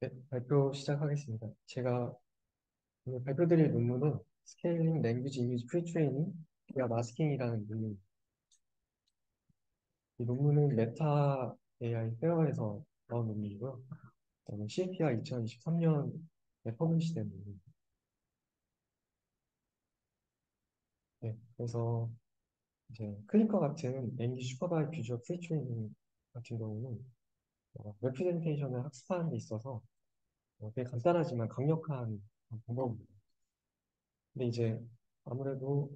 네, 발표 시작하겠습니다. 제가 오늘 발표드릴 논문은 스케일링 랭귀지 이미지 프리트레이닝 기아 마스킹이라는 논문. 이 논문은 메타 AI 페어에서 나온 논문이고요. CPR 2023년에 퍼블리시된 논문. 네, 그래서 이제 클릭과 같은 랭귀지 슈퍼바이드 비주얼 프리트레이닝 같은 경우는 레프레젠테이션을 학습하는 데 있어서 되게 간단하지만 강력한 방법입니다. 근데 이제 아무래도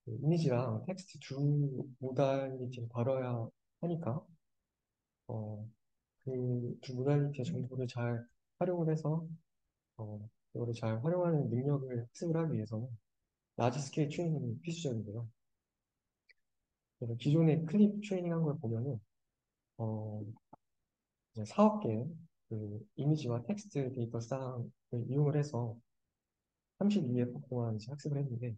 그 이미지랑 텍스트 두 모달리티를 다뤄야 하니까 어, 그 두 모달리티의 정보를 잘 활용을 해서 이거를 잘 활용하는 능력을 학습을 하기 위해서는 라지 스케일 트레이닝이 필수적인데요. 그래서 기존에 클립 트레이닝 한 걸 보면은 어, 이제 4억 개의 그 이미지와 텍스트 데이터 쌍을 이용을 해서 32회 동안 이제 학습을 했는데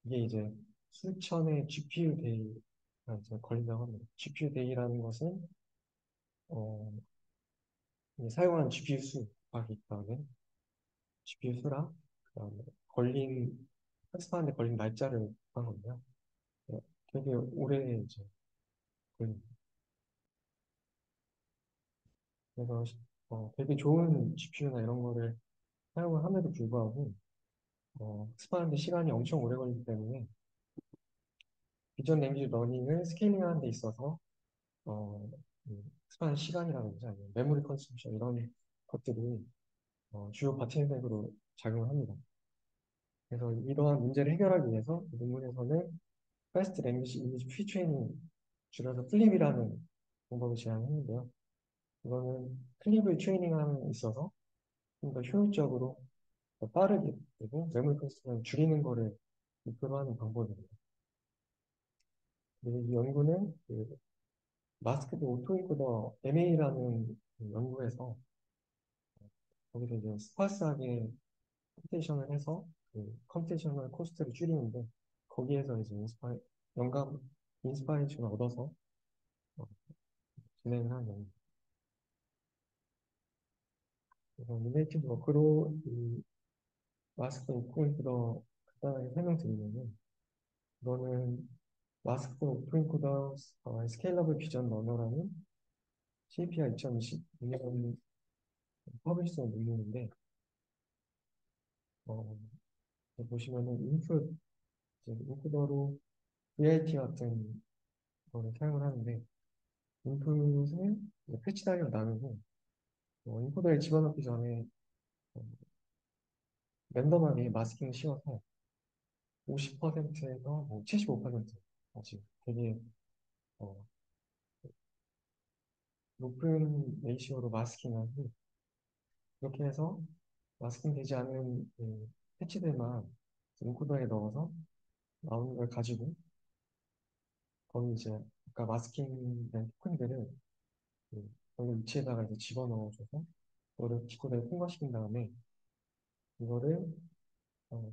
이게 이제 수천의 GPU 데이가 이제 걸린다고 합니다. GPU 데이라는 것은 이 사용한 GPU 수 곱하기 그다음에 GPU 수랑 그다음에 걸린 학습하는데 걸린 날짜를 한 건데요. 네, 되게 오래 이제 걸립니다. 그래서 되게 좋은 GPU나 이런 거를 사용을 함에도 불구하고 학습하는데 시간이 엄청 오래 걸리기 때문에 비전 랭귀지 러닝을 스케일링하는 데 있어서 어, 학습하는 시간이라든지 아니면 메모리 컨sumption 이런 것들이 주요 바틀넥으로 작용을 합니다. 그래서 이러한 문제를 해결하기 위해서 이 논문에서는 Fast Language Image Pre-training, 줄여서 플립이라는 방법을 제안했는데요. 이거는 클립을 트레이닝함에 있어서 좀 더 효율적으로 더 빠르게 그리고 메모리 컨수를 줄이는 거를 목표로 하는 방법입니다. 그리고 이 연구는 그 마스크드 오토인코더 MA라는 연구에서 거기서 이제 스파스하게 컴퓨테이션을 해서 그 컴퓨테이셔널 코스트를 줄이는데 거기에서 이제 영감, 인스파이레이션을 얻어서 어, 진행을 하는 연구. 그래서 리레이티브 워크로 이 마스크 오프인코더 간단하게 설명드리면은 이거는 마스크 오프인코더 스케일러블 비전 러너라는 CPR 2026년 퍼블리시한 논문인데 어, 보시면은 인풋으로 VIT 같은 거를 사용을 하는데 인풋을 패치 단위로 나누고 인코더에 집어넣기 전에 어, 랜덤하게 마스킹을 씌워서 50%에서 뭐 75% 지금 되게 어, 높은 레이시오로 마스킹을 하고 이렇게 해서 마스킹 되지 않은 그 패치들만 인코더에 넣어서 나오는 걸 가지고 거기 이제 아까 마스킹된 토큰들을 그 거기 위치에다가 이제 집어넣어줘서 그거를 디코더에 통과시킨 다음에 이거를 어,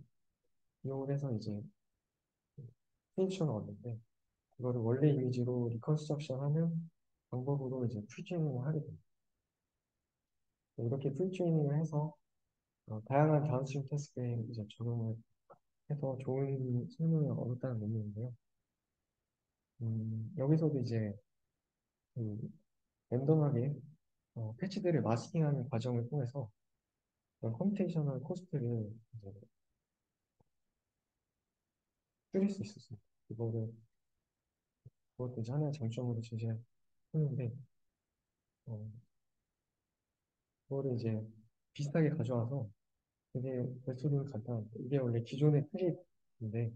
이용을 해서 이제 프린션을 얻는데 그거를 원래 이미지로 리컨스트럭션 하는 방법으로 이제 프리트레이닝을 하게 됩니다. 이렇게 프리트레이닝을 해서 다양한 다운스트림 태스크에 이제 적용을 해서 좋은 성능을 얻었다는 의미인데요. 여기서도 이제 그 랜덤하게 패치들을 마스킹하는 과정을 통해서 그런 컴퓨테이셔널 코스트를 이제 줄일 수 있었습니다. 그것도 이제 하나의 장점으로 제시했는데, 어, 그거를 이제 비슷하게 가져와서 되게 메소드는 간단합니다. 이게 원래 기존의 클립인데,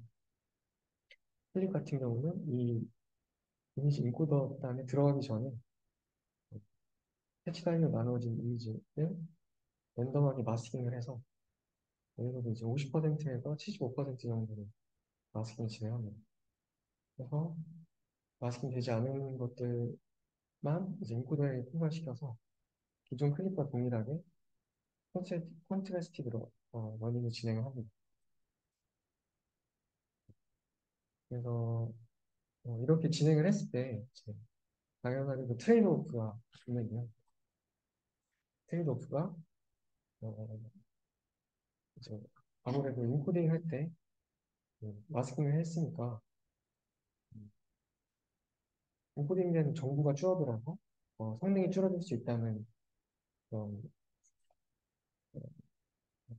클립 같은 경우는 이 이미지 인코더 안에 들어가기 전에 패치 단위로 나누어진 이미지를 랜덤하게 마스킹을 해서 여기서도 이제 50%에서 75% 정도로 마스킹을 진행합니다. 그래서 마스킹 되지 않은 것들만 이제 인코더에 통과시켜서 기존 클립과 동일하게 콘트라스티브로 러닝을 진행을 합니다. 그래서 이렇게 진행을 했을 때 이제 당연하게도 트레이드오프가 있는데요. 트레이드오프가 어, 이제 아무래도 인코딩 할 때 마스킹을 했으니까 인코딩된 정보가 줄어들어서 성능이 줄어들 수 있다는 그런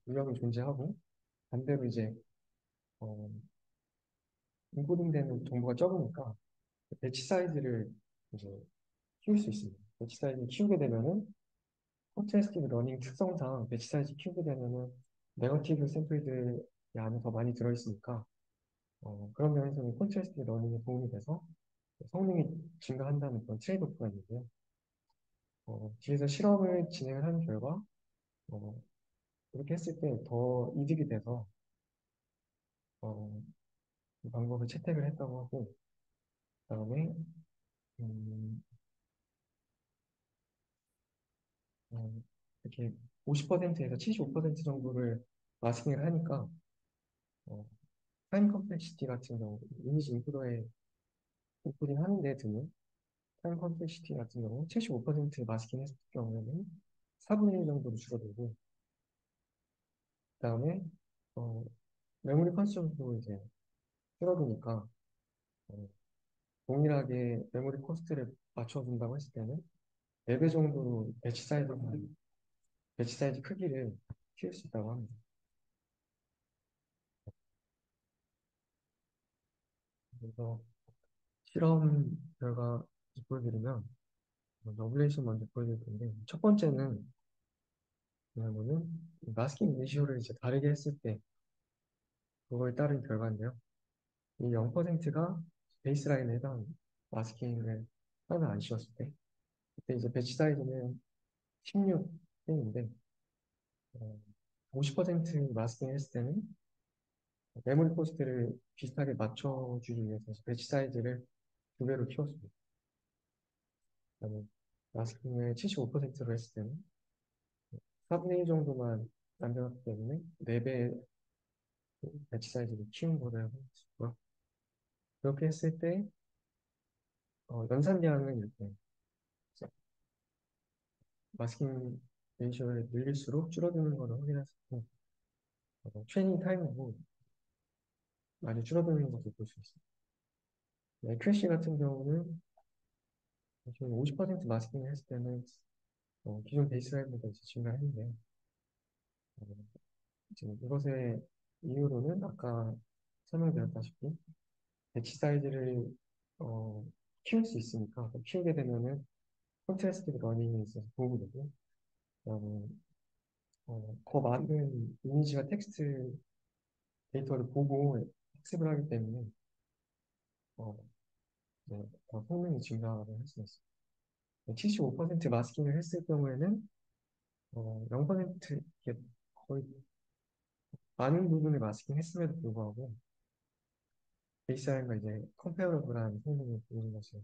우려가 존재하고 반대로 이제 어, 인코딩되는 정보가 적으니까 배치 사이즈를 이제 키울 수 있습니다. 배치 사이즈를 키우게 되면은 콘트라스티브 러닝 특성상 배치 사이즈 키우게 되면은 네거티브 샘플들이 안에 더 많이 들어있으니까 그런 면에서는 콘트라스티브 러닝에 도움이 돼서 성능이 증가한다는 그런 트레이드오프가 있는데요. 뒤에서 실험을 진행을 한 결과 어, 이렇게 했을 때 더 이득이 돼서 어, 이 방법을 채택을 했다고 하고 그다음에 음, 어, 이렇게 50%에서 75% 정도를 마스킹을 하니까 어, 타임 컴플렉시티 같은 경우 이미지 인프로에 인코딩 하는데 드는 타임 컴플렉시티 같은 경우 75% 마스킹 했을 경우에는 4분의 1 정도로 줄어들고 그다음에 어, 메모리 컨sump도 이제 줄어드니까 어, 동일하게 메모리 코스트를 맞춰준다고 했을 때는 4배 정도로 배치 사이즈 크기를 키울 수 있다고 합니다. 그래서 실험 결과 보여드리면 러블레이션 먼저 보여드릴 텐데 첫 번째는 뭐냐면은 마스킹 레시오를 이제 다르게 했을 때 그걸 따른 결과인데요. 이 0%가 베이스라인에 해당 마스킹을 하나 안 씌웠을 때 그때 이제 배치 사이즈는 16인데 50% 마스킹 했을 때는 메모리 코스트를 비슷하게 맞춰주기 위해서 배치 사이즈를 2배로 키웠습니다. 그다음에 마스킹을 75%로 했을 때는 4분의 1 정도만 남겨놨기 때문에 4배 배치 사이즈를 키운 거를 할수 있고요. 그렇게 했을 때 연산량은 이렇게 마스킹 레이쇼를 늘릴수록 줄어드는 것을 확인할 수 있고 트레이닝 타임도 많이 줄어드는 것을 볼 수 있습니다. 에큐시 같은 경우는 지금 50% 마스킹을 했을 때는 기존 베이스라인보다 이제 증가했는데 어, 지금 이것의 이유로는 아까 설명드렸다시피 배치 사이즈를 어, 키울 수 있으니까 키우게 되면은 콘트라스트 러닝에 있어서 도움이 되고 그다음에 더 많은 이미지와 텍스트 데이터를 보고 학습을 하기 때문에 어, 네, 더 성능이 증가를 할 수 있습니다. 75% 마스킹을 했을 경우에는 0% 이게 거의 많은 부분을 마스킹 했음에도 불구하고 베이스라인과 이제 컴페어러블한 성능을 보이는 것을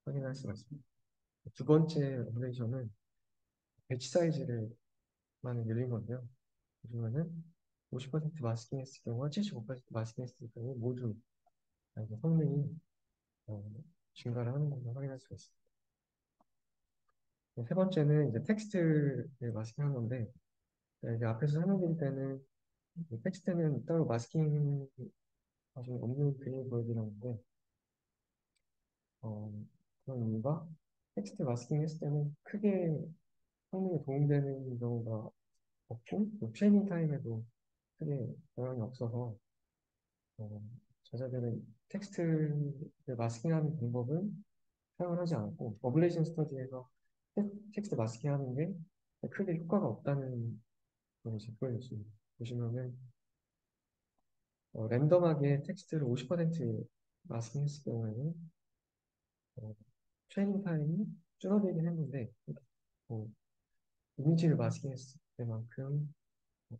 확인할 수가 있습니다. 두 번째 오퍼레이션은 배치 사이즈를 많이 늘린 건데요. 보시면은 50% 마스킹 했을 경우와 75% 마스킹 했을 경우 모두 이제 성능이 어, 증가를 하는 것을 확인할 수가 있습니다. 세 번째는 이제 텍스트를 마스킹한 건데 이제 앞에서 설명드릴 때는 이 텍스트는 따로 마스킹 아주 없는 그림을 보여드렸는데 어, 그런 이유가 텍스트 마스킹 했을 때는 크게 성능에 도움되는 경우가 없고 또 트레이닝 타임에도 크게 영향이 없어서 어, 저자들은 텍스트를 마스킹하는 방법은 사용을 하지 않고 어블레이션 스터디에서 텍스트 마스킹하는 게 크게 효과가 없다는 걸 이제 보여줬습니다. 보시면은 랜덤하게 텍스트를 50% 마스킹했을 경우에는 어, 트레이닝 타임이 줄어들긴 했는데 뭐, 이미지를 마스킹했을 때만큼 어,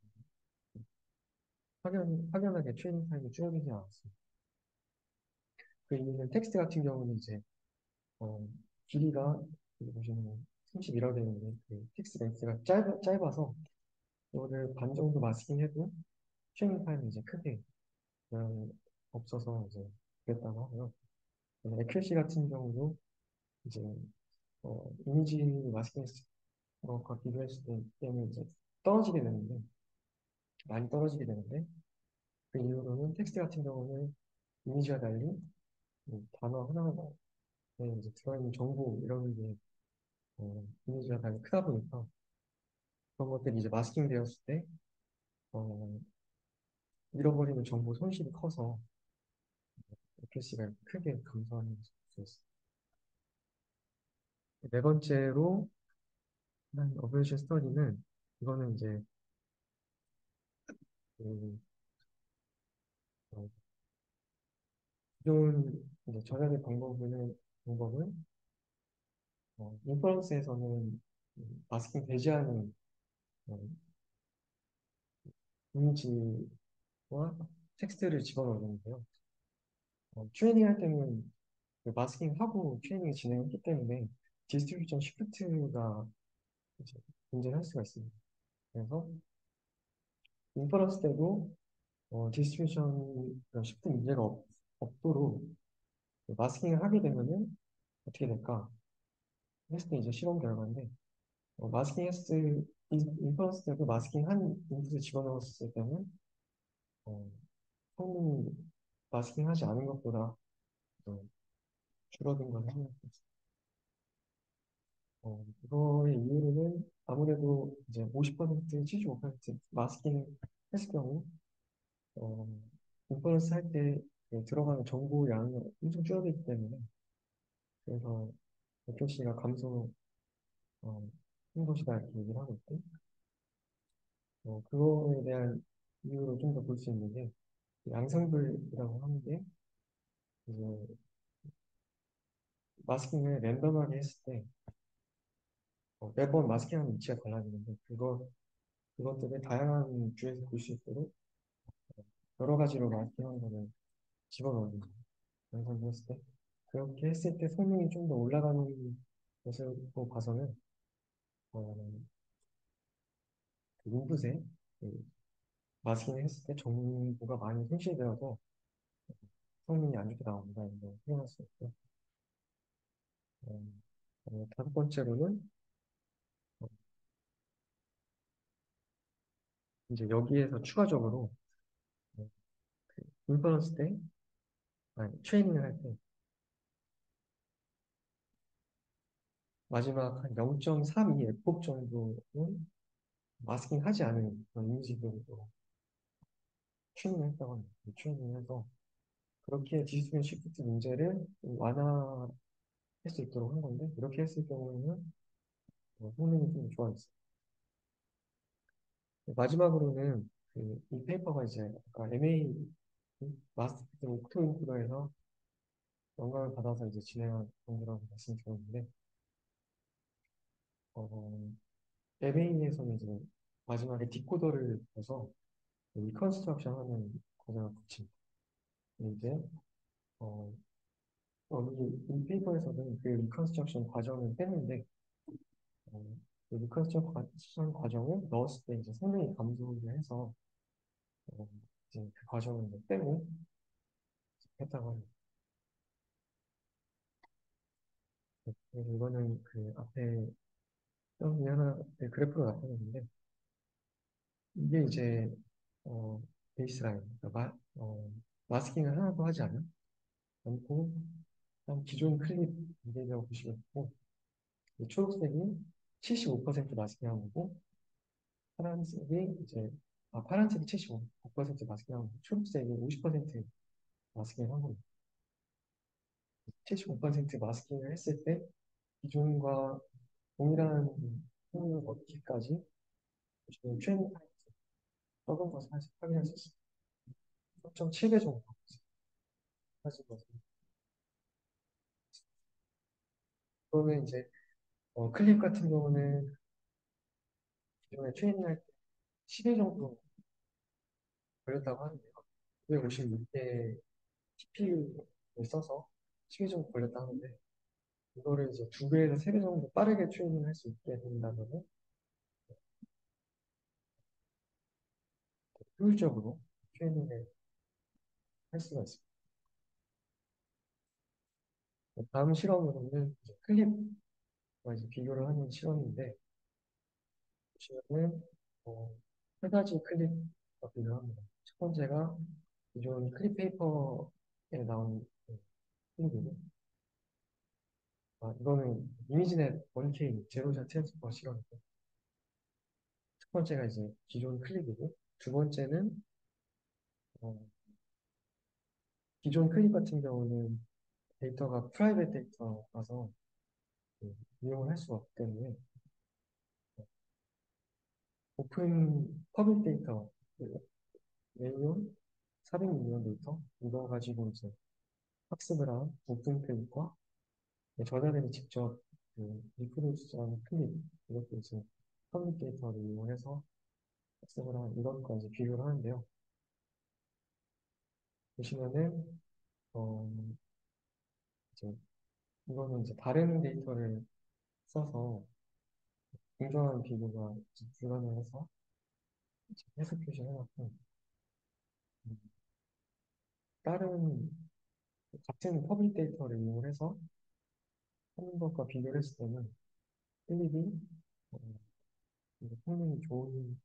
확연하게 트레이닝 타임이 줄어들지 않았습니다. 그 이유는 텍스트 같은 경우는 이제 어, 길이가 여기 보시면 31화 되는데 그 텍스트 렌스가 짧아서 이거를 반 정도 마스킹해도 트레이닝 타임이 이제 크게 없어서 이제 그랬다고 하고요. 에큐시 같은 경우도 이제 이미지 마스킹 것과 비교했을 때는 이제 떨어지게 되는데, 많이 떨어지게 되는데, 그 이후로는 텍스트 같은 경우는 이미지와 달리 이 단어 하나하나에 이제 들어있는 정보 이런 게 이미지와 달리 크다 보니까 그런 것들이 이제 마스킹 되었을 때 어, 잃어버리는 정보 손실이 커서 FPC가 크게 감소하는 수 있어요. 네 번째로 한 어뷰에이션 스터디는 이거는 이제 그, 어, 기존 이제 전략의 방법은 인퍼런스에서는 마스킹 되지 않은 어, 이미지와 텍스트를 집어넣는데요. 트레이닝 할 때는 그 마스킹하고 트레이닝을 진행했기 때문에 디스트리뷰션 시프트가 이제 존재할 수가 있습니다. 그래서 인퍼런스 때도 디스트리뷰션 시프트 문제가 없도록 마스킹을 하게 되면은 어떻게 될까? 했을 때 이제 실험 결과인데 마스킹 했을 인퍼런스 때도 마스킹 한 인풋을 집어넣었을 때는 어, 성능이 마스킹 하지 않은 것보다 어, 줄어든 걸 확인했습니다. 이거의 이유는 아무래도 이제 50%, 75% 마스킹 했을 경우 어, 인퍼런스 할 때 들어가는 정보 양이 엄청 줄어들기 때문에 그래서 FOC가 감소 한 것이다 이렇게 얘기를 하고 있고 그거에 대한 이유로 좀 더 볼 수 있는 게 양상불이라고 하는 게 이제 마스킹을 랜덤하게 했을 때 매번 마스킹하는 위치가 달라지는데 그것들을 다양한 뷰에서 볼 수 있도록 여러 가지로 마스킹하는 거를 집어넣는 거예요. 양상불 했을 때 그렇게 했을 때 성능이 좀 더 올라가는 것으로 봐서는 어, 그 인풋에 그 마스킹을 했을 때 정보가 많이 손실되어서 성능이 안 좋게 나온다 이런 걸 표현할 수 있고 어, 다섯 번째로는 어, 이제 여기에서 추가적으로 어, 인퍼런스 때 아니 트레이닝을 할 때 마지막 한 0.32 에폭 정도는 마스킹 하지 않은 그런 이미지들로 트레이닝을 했다고 합니다. 트레이닝해서 그렇게 디스트리뷰션 시프트 문제를 완화할 수 있도록 한 건데 이렇게 했을 경우에는 성능이 좀 좋아졌어요. 마지막으로는 이 페이퍼가 이제 아까 MA 마스터 옥토인프로에서 영감을 받아서 이제 진행한 공부라고 말씀드렸는데 MA에서는 이제 마지막에 디코더를 넣어서 리컨스트럭션 하는 과정을 거칩니다. 근데 이제 어, 이 페이퍼에서는 그 리컨스트럭션 과정을 뺐는데 어, 그 리컨스트럭션 과정을 넣었을 때 이제 성능이 감소를 해서 어, 이제 그 과정을 이제 빼고 했다고 합니다. 그래서 이거는 그 앞에 여기 하나 그래프로 나타냈는데 이게 이제 어, 베이스라인 그러니까 마스킹을 하나도 하지 않고 그냥 기존 클립 이미지라고 보시겠고 이 초록색이 75% 마스킹한 거고 파란색이 이제 파란색이 75% 마스킹한 거고 초록색이 50% 마스킹을 한 겁니다. 75% 마스킹을 했을 때 기존과 동일한 효능을 얻기까지 지금 트레이닝 타임 적은 것을 사실 확인할 수 있습니다. 0.7배 정도 사실 것을. 그러면 이제 클립 같은 경우는 기존에 트레이닝할 때 10회 정도 걸렸다고 하는데요. 956개 TPU를 써서 10회 정도 걸렸다 하는데 이거를 이제 2배에서 3배 정도 빠르게 트레이닝할 수 있게 된다면 효율적으로 트레이닝을 할 수가 있습니다. 다음 실험으로는 이제 클립과 이제 비교를 하는 실험인데 보시면은 어, 세 가지 클립가 필요합니다. 첫 번째가 기존 클립 페이퍼에 나온 그 클립이고, 이거는 이미지넷 1K 제로샷 트랜스퍼 실험이고, 첫 번째가 이제 기존 클립이고, 두 번째는 어, 기존 클립 같은 경우는 데이터가 프라이빗 데이터라서 그 이용을 할 수가 없기 때문에 오픈 퍼블릭 데이터, 레이온 400밀리언 데이터 이거 가지고 이제 학습을 한 오픈 클립과 저자들이 직접 그 리프로듀스한 클립 이것도 이제 퍼블릭 데이터를 이용해서 학습을 한 이것과 이제 비교를 하는데요. 보시면은 어 이제 이거는 이제 다른 데이터를 써서 공정한 비교가 이제 불가능해서 이제 해석 표시를 해놨고 음, 다른 같은 퍼블릭 데이터를 이용해서 하는 것과 비교를 했을 때는 클립이 어, 이제 성능이 좋은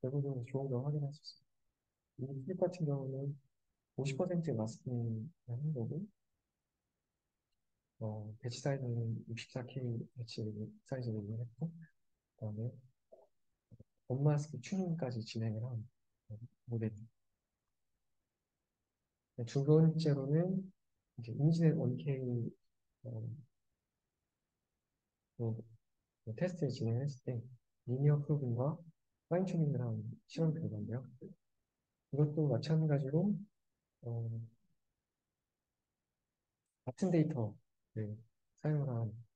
대부분 좋은 걸 확인할 수 있습니다. 이 클립 같은 경우는 50% 마스킹을 한 거고 배치 사이즈는 64K 배치 사이즈를 이용했고 그다음에 본마스크 튜닝까지 진행을 한 모델입니다. 두 번째로는 이제 이미지넷 1K 로 테스트를 진행했을 때 리니어 프로그램과 파인 튜닝을 한 실험 결과인데요. 이것도 마찬가지로 어, 같은 데이터를 사용을 한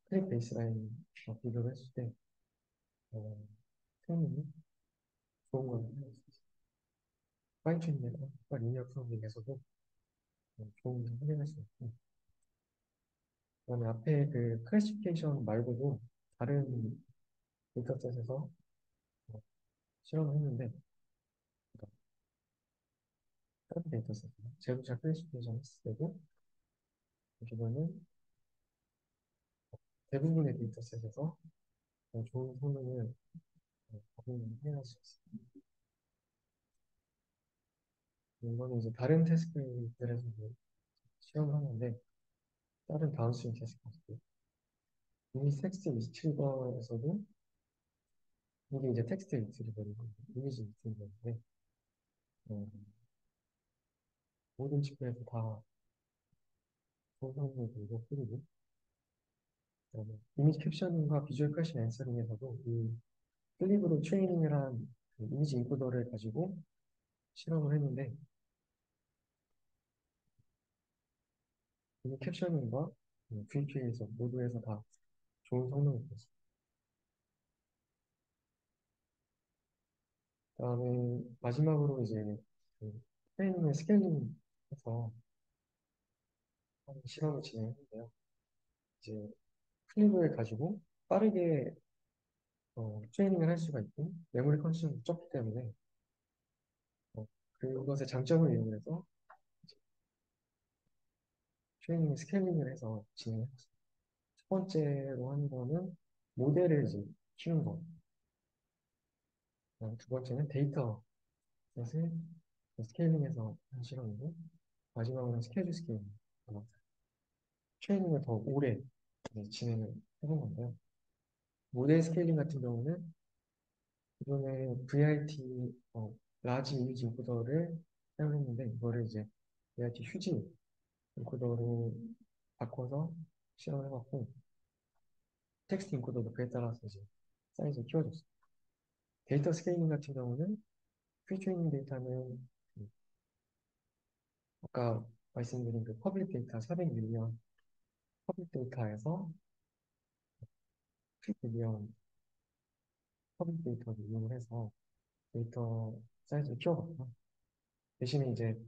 클릭 베이스라인과 비교를 했을 때 어, 성능이 좋은 걸 확인할 수 있어요. 파인 튜닝과 리니어 프로그램에서도 좋은 걸 확인할 수 있고 그다음에 앞에 그 클래시피케이션 말고도 다른 데이터셋에서 어, 실험을 했는데 그러니까 다른 데이터셋 제로차 클래시피케이션 했을 때도 보시면은 대부분의 데이터셋에서 좋은 성능을 적용해낼 수 있습니다. 이거는 이제 다른 테스트들에서도 시험을 하는데 다른 다운스트림 테스트들 이미 텍스트 리트리버에서도 이게 이제 텍스트 리트리버이고 이미지 리트리버인데 어, 모든 지표에서 다 좋은 성능을 보이고 그리고 그다음에 이미지 캡션과 비주얼 컷션 앤서링에서도 이 클립으로 트레이닝을 한그 이미지 인코더를 가지고 실험을 했는데 이 캡셔닝과 VP에서 모두에서 다 좋은 성능을 보였습니다. 그다음에 마지막으로 이제 그 트레이닝을 스케일링해서 하는 실험을 진행했는데요. 이제 클립을 가지고 빠르게 트레이닝을 할 수가 있고 메모리 컨수이 적기 때문에 그것의 장점을 이용해서 이제 트레이닝 스케일링을 해서 진행했습니다. 첫 번째로 하는 거는 모델을 이제 키우는 거. 두 번째는 데이터 셋을 스케일링해서 한 실험이고 마지막으로는 스케줄 스케일링. 트레이닝을 더 오래 이제 진행을 해본 건데요. 모델 스케일링 같은 경우는 기존에 VRT, 라지 이미지 인코더를 사용했는데, 이거를 이제 VRT 휴지 인코더로 바꿔서 실험을 해봤고, 텍스트 인코더도 그에 따라서 이제 사이즈가 키워졌어요. 데이터 스케일링 같은 경우는 프리트레이닝 데이터는 아까 말씀드린 그 퍼블릭 데이터 400밀리언 퍼블릭 데이터에서 10밀리언 퍼블릭 데이터를 이용을 해서 데이터 사이즈를 키워봤고, 대신에 이제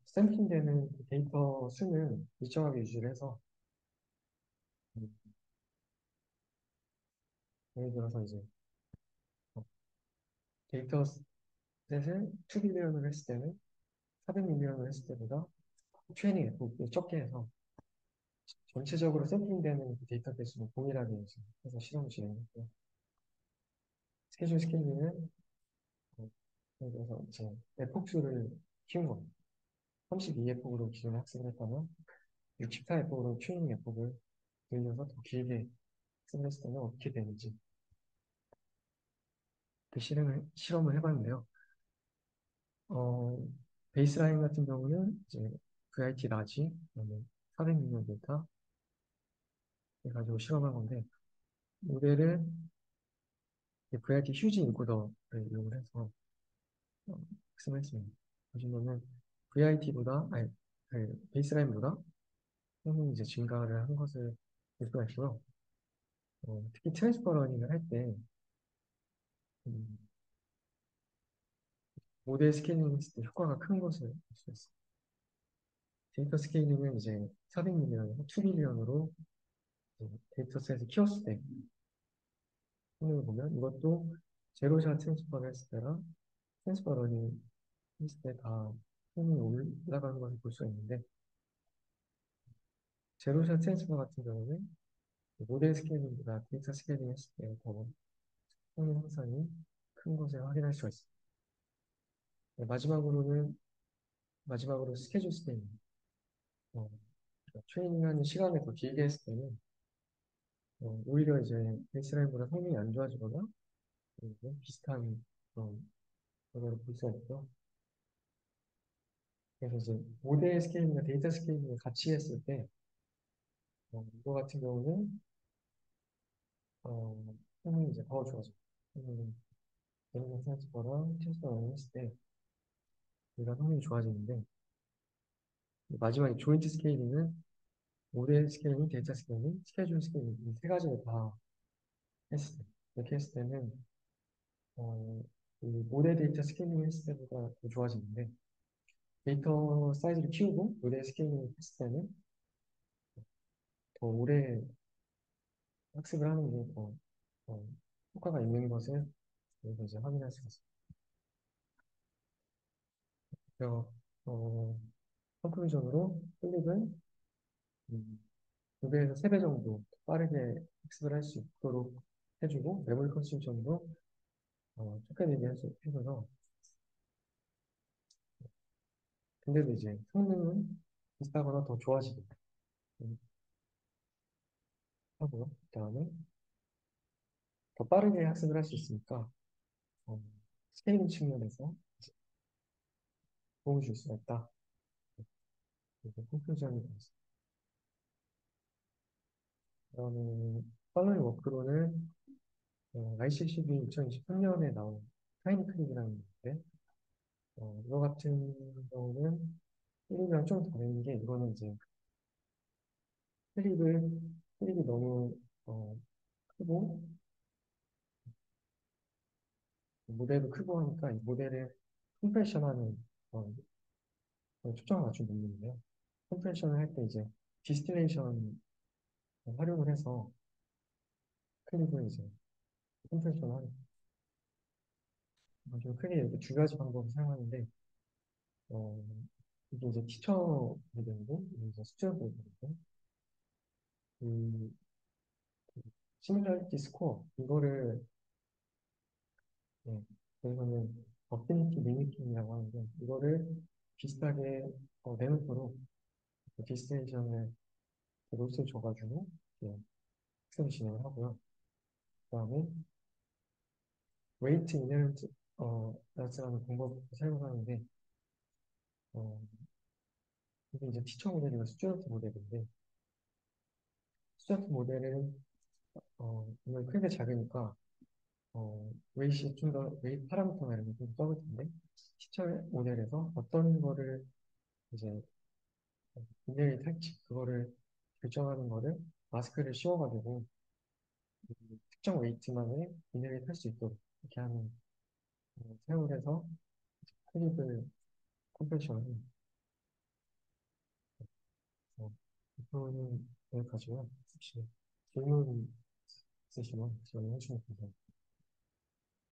샘플링되는 그 데이터 수는 일정하게 유지를 해서 음, 예를 들어서 이제 어, 데이터 셋을 2빌리언을 했을 때는 400밀리언을 했을 때보다 트레이닝 F를 적게 해서 전체적으로 샘플링되는 그 데이터 개수는 동일하게 해서 실험을 진행했고요. 스케줄 스케일링은 예를 들어서 이제 에폭수를 키운 겁니다. 32에폭으로 기존에 학습을 했다면 64에폭으로 튜닝 에폭을 늘려서 더 길게 학습을 했을 때는 어떻게 되는지 그 실험을 해봤는데요. 어, 베이스라인 같은 경우는 이제 VIT 라지, 그다음에 400mm 데이터 해가지고 실험한 건데 모델을 VIT 휴지 인코더를 이용을 해서 어, 학습을 했습니다. 보시면은 VIT보다 아니 베이스라인보다 성능이 이제 증가를 한 것을 볼 수가 있고요. 특히 트랜스퍼 러닝을 할 때 모델 스케일링 했을 때 효과가 큰 것을 볼 수 있어요. 데이터 스케일링은 이제 400밀리언에서 2밀리언으로 데이터셋을 키웠을 때 성능을 보면 이것도 제로샷 트랜스퍼를 했을 때랑 트랜스퍼 러닝 했을 때 다 성능이 올라가는 것을 볼 수가 있는데 제로샷 트랜스퍼 같은 경우는 모델 스케일링보다 데이터 스케일링 했을 때더 성능 향상이 큰 것을 확인할 수가 있습니다. 네, 마지막으로 스케줄 스케일링. 어, 그러니까 트레이닝하는 시간을 더 길게 했을 때는 오히려 이제 베이스라인보다 성능이 안 좋아지거나 그리고 비슷한 그런 결과를 볼 수가 있죠. 그래서 이제 모델 스케일링과 데이터 스케일링을 같이 했을 때 이거 같은 경우는 어, 성능이 이제 더 좋아져요. 성능은 데이터 트랜스퍼랑 트랜스퍼랑 했을 때 얘가 성능이 좋아지는데 마지막에 조인트 스케일링은 모델 스케일링, 데이터 스케일링, 스케줄 스케일링 이 세 가지를 다 했을 때 이렇게 했을 때는 어, 이 모델 데이터 스케일링 했을 때보다 더 좋아지는데 데이터 사이즈를 키우고 모델 스케일링 했을 때는 더 오래 학습을 하는 게 더 효과가 있는 것을 여기서 이제 확인할 수가 있습니다. 그래서 어, 컨클루전으로 클립은 2배에서 3배 정도 빠르게 학습을 할 수 있도록 해주고 메모리 컨sumption도 촉감되게 해줘서 근데도 이제 성능은 비슷하거나 더 좋아지게 하고요. 그다음에 더 빠르게 학습을 할 수 있으니까 어, 스케일링 측면에서 도움을 줄 수가 있다. 이게 콘클루전이 되었습니다. 그다음에 팔로잉 워크로는 ICCB 2023년에 나온 타이니 클립이라는 건데 이거 같은 경우는 클립이랑 좀 다른 게 이거는 이제 클립을 클립이 너무 크고 모델도 크고 하니까 이 모델을 컴프레션하는 초점을 맞춘 부분인데요. 컴프레션을 할 때 이제 디스틸레이션 활용을 해서 클립을 이제 컴프레션을 하는 좀 크게 이렇게 두 가지 방법을 사용하는데 어, 이게 이제 티처 모델이고 이게 이제 스튜던트 모델이고 이 시뮬러리티 스코어 이거를 예, 저희는 어피니티 미미킹이라고 하는데 이거를 비슷하게 내놓도록 디스틸레이션을 로스를 줘가지고 예, 학습을 진행을 하고요. 그다음에 웨이트 이너런트 라는 방법을 사용하는데 어, 이게 이제 티처 모델이고 스튜던트 모델인데 스튜던트 모델은 오늘 크기가 작으니까 웨이시 좀 더 웨이트 파라미터나 이런 게좀 적을 텐데 티처 모델에서 어떤 거를 이제 분명히 탈지 그거를 결정하는 거를 마스크를 씌워가지고 특정 웨이트만을 분명히 탈 수 있도록 이렇게 하는 사용을 해서 클립을 컴프레션을 이거는 여기까지고요. 혹시 질문 있으시면 질문해 주시면 됩니다.